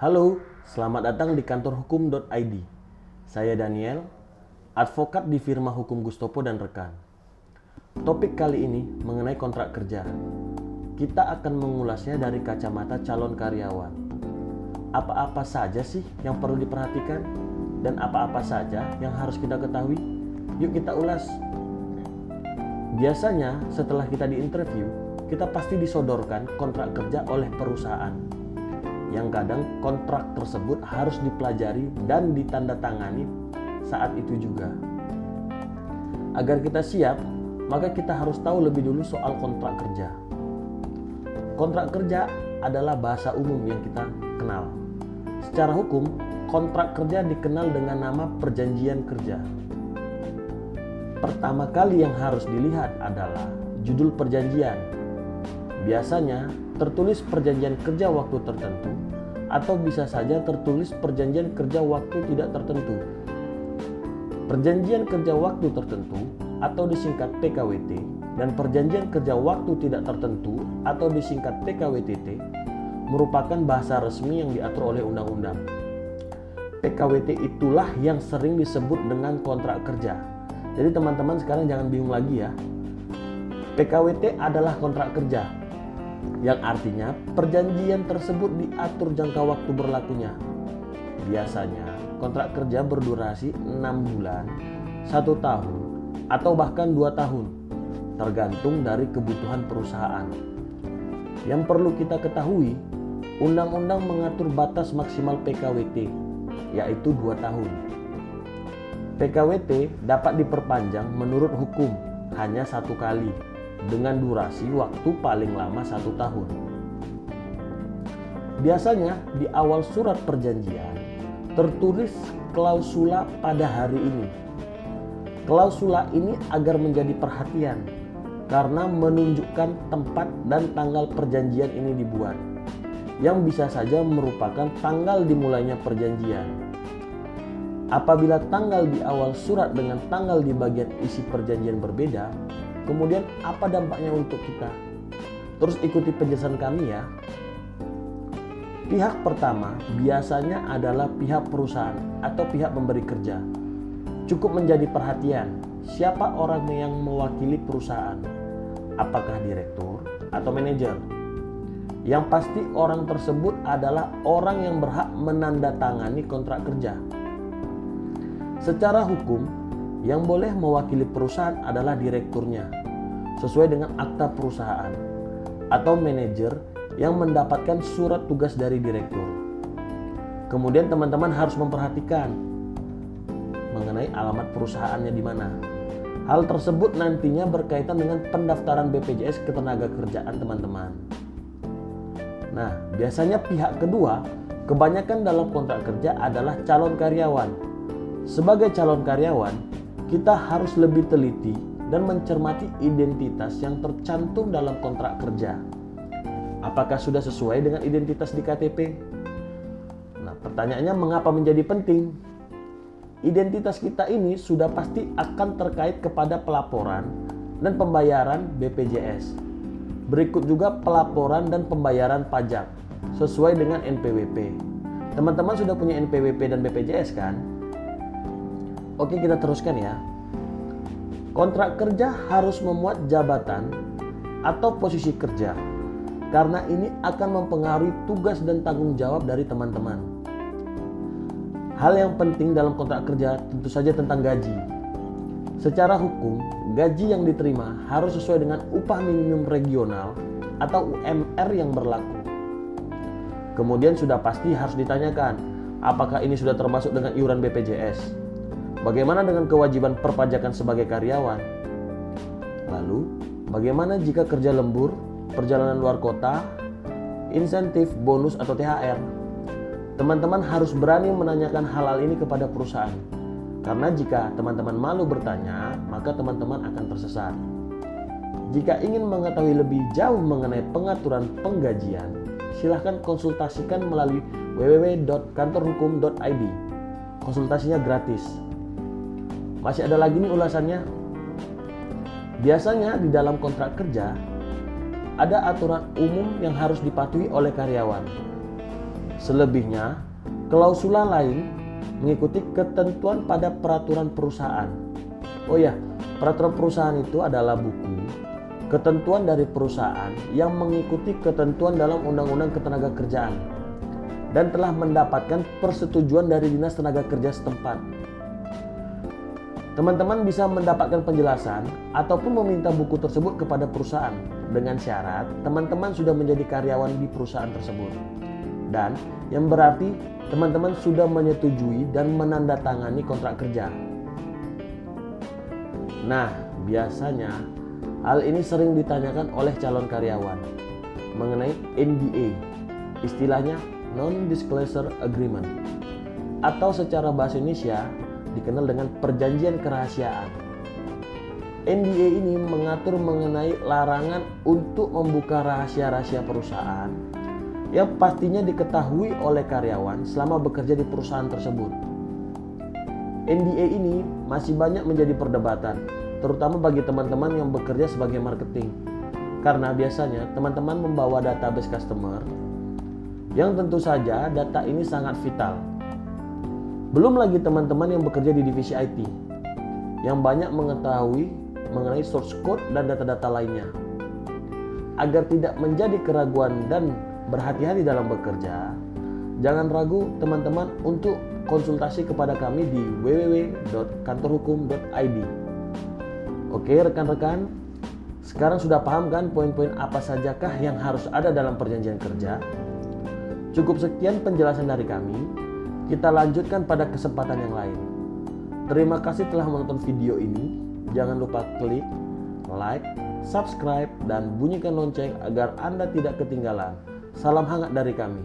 Halo, selamat datang di kantor hukum.id. Saya Daniel, advokat di firma hukum Gustopo dan rekan. Topik kali ini mengenai kontrak kerja. Kita akan mengulasnya dari kacamata calon karyawan. Apa-apa saja sih yang perlu diperhatikan? Dan apa-apa saja yang harus kita ketahui? Yuk kita ulas. Biasanya setelah kita diinterview, kita pasti disodorkan kontrak kerja oleh perusahaan. Yang kadang kontrak tersebut harus dipelajari dan ditandatangani saat itu juga. Agar kita siap, maka kita harus tahu lebih dulu soal kontrak kerja. Kontrak kerja adalah bahasa umum yang kita kenal. Secara hukum, kontrak kerja dikenal dengan nama perjanjian kerja. Pertama kali yang harus dilihat adalah judul perjanjian. Biasanya tertulis perjanjian kerja waktu tertentu atau bisa saja tertulis perjanjian kerja waktu tidak tertentu. Perjanjian kerja waktu tertentu atau disingkat PKWT dan perjanjian kerja waktu tidak tertentu atau disingkat PKWTT merupakan bahasa resmi yang diatur oleh undang-undang. PKWT itulah yang sering disebut dengan kontrak kerja. Jadi teman-teman sekarang jangan bingung lagi ya. PKWT adalah kontrak kerja, yang artinya perjanjian tersebut diatur jangka waktu berlakunya. Biasanya kontrak kerja berdurasi 6 bulan, 1 tahun, atau bahkan 2 tahun, tergantung dari kebutuhan perusahaan. Yang perlu kita ketahui, undang-undang mengatur batas maksimal PKWT, yaitu 2 tahun. PKWT dapat diperpanjang menurut hukum hanya 1 kali, dengan durasi waktu paling lama 1 tahun. Biasanya di awal surat perjanjian tertulis klausula pada hari ini. Klausula ini agar menjadi perhatian karena menunjukkan tempat dan tanggal perjanjian ini dibuat, yang bisa saja merupakan tanggal dimulainya perjanjian. Apabila tanggal di awal surat dengan tanggal di bagian isi perjanjian berbeda, kemudian apa dampaknya untuk kita? Terus ikuti penjelasan kami ya. Pihak pertama biasanya adalah pihak perusahaan atau pihak pemberi kerja. Cukup menjadi perhatian siapa orang yang mewakili perusahaan. Apakah direktur atau manajer? Yang pasti orang tersebut adalah orang yang berhak menandatangani kontrak kerja. Secara hukum, yang boleh mewakili perusahaan adalah direkturnya, sesuai dengan akta perusahaan, atau manajer yang mendapatkan surat tugas dari direktur. Kemudian teman-teman harus memperhatikan mengenai alamat perusahaannya di mana. Hal tersebut nantinya berkaitan dengan pendaftaran BPJS Ketenagakerjaan teman-teman. Nah, biasanya pihak kedua kebanyakan dalam kontrak kerja adalah calon karyawan. Sebagai calon karyawan, kita harus lebih teliti dan mencermati identitas yang tercantum dalam kontrak kerja. Apakah sudah sesuai dengan identitas di KTP? Nah, pertanyaannya mengapa menjadi penting? Identitas kita ini sudah pasti akan terkait kepada pelaporan dan pembayaran BPJS. Berikut juga pelaporan dan pembayaran pajak sesuai dengan NPWP. Teman-teman sudah punya NPWP dan BPJS kan? Oke, kita teruskan ya. Kontrak kerja harus memuat jabatan atau posisi kerja, karena ini akan mempengaruhi tugas dan tanggung jawab dari teman-teman. Hal yang penting dalam kontrak kerja tentu saja tentang gaji. Secara hukum, gaji yang diterima harus sesuai dengan upah minimum regional atau UMR yang berlaku. Kemudian sudah pasti harus ditanyakan, apakah ini sudah termasuk dengan iuran BPJS? Bagaimana dengan kewajiban perpajakan sebagai karyawan? Lalu, bagaimana jika kerja lembur, perjalanan luar kota, insentif, bonus atau THR? Teman-teman harus berani menanyakan hal-hal ini kepada perusahaan. Karena jika teman-teman malu bertanya, maka teman-teman akan tersesat. Jika ingin mengetahui lebih jauh mengenai pengaturan penggajian, silahkan konsultasikan melalui www.kantorhukum.id. Konsultasinya gratis. Masih ada lagi nih ulasannya. Biasanya di dalam kontrak kerja ada aturan umum yang harus dipatuhi oleh karyawan. Selebihnya, klausula lain mengikuti ketentuan pada peraturan perusahaan. Oh ya, peraturan perusahaan itu adalah buku ketentuan dari perusahaan yang mengikuti ketentuan dalam Undang-Undang Ketenagakerjaan dan telah mendapatkan persetujuan dari Dinas Tenaga Kerja setempat. Teman-teman bisa mendapatkan penjelasan ataupun meminta buku tersebut kepada perusahaan dengan syarat teman-teman sudah menjadi karyawan di perusahaan tersebut. Dan yang berarti teman-teman sudah menyetujui dan menandatangani kontrak kerja. Nah, biasanya hal ini sering ditanyakan oleh calon karyawan mengenai NDA, istilahnya Non-Disclosure Agreement, atau secara bahasa Indonesia dikenal dengan perjanjian kerahasiaan. NDA ini mengatur mengenai larangan untuk membuka rahasia-rahasia perusahaan yang pastinya diketahui oleh karyawan selama bekerja di perusahaan tersebut. NDA ini masih banyak menjadi perdebatan, terutama bagi teman-teman yang bekerja sebagai marketing. Karena biasanya teman-teman membawa database customer yang tentu saja data ini sangat vital. Belum lagi teman-teman yang bekerja di divisi IT yang banyak mengetahui mengenai source code dan data-data lainnya. Agar tidak menjadi keraguan dan berhati-hati dalam bekerja, jangan ragu teman-teman untuk konsultasi kepada kami di www.kantorhukum.id. Oke rekan-rekan, sekarang sudah paham kan poin-poin apa sajakah yang harus ada dalam perjanjian kerja? Cukup sekian penjelasan dari kami. Kita lanjutkan pada kesempatan yang lain. Terima kasih telah menonton video ini. Jangan lupa klik like, subscribe, dan bunyikan lonceng agar Anda tidak ketinggalan. Salam hangat dari kami.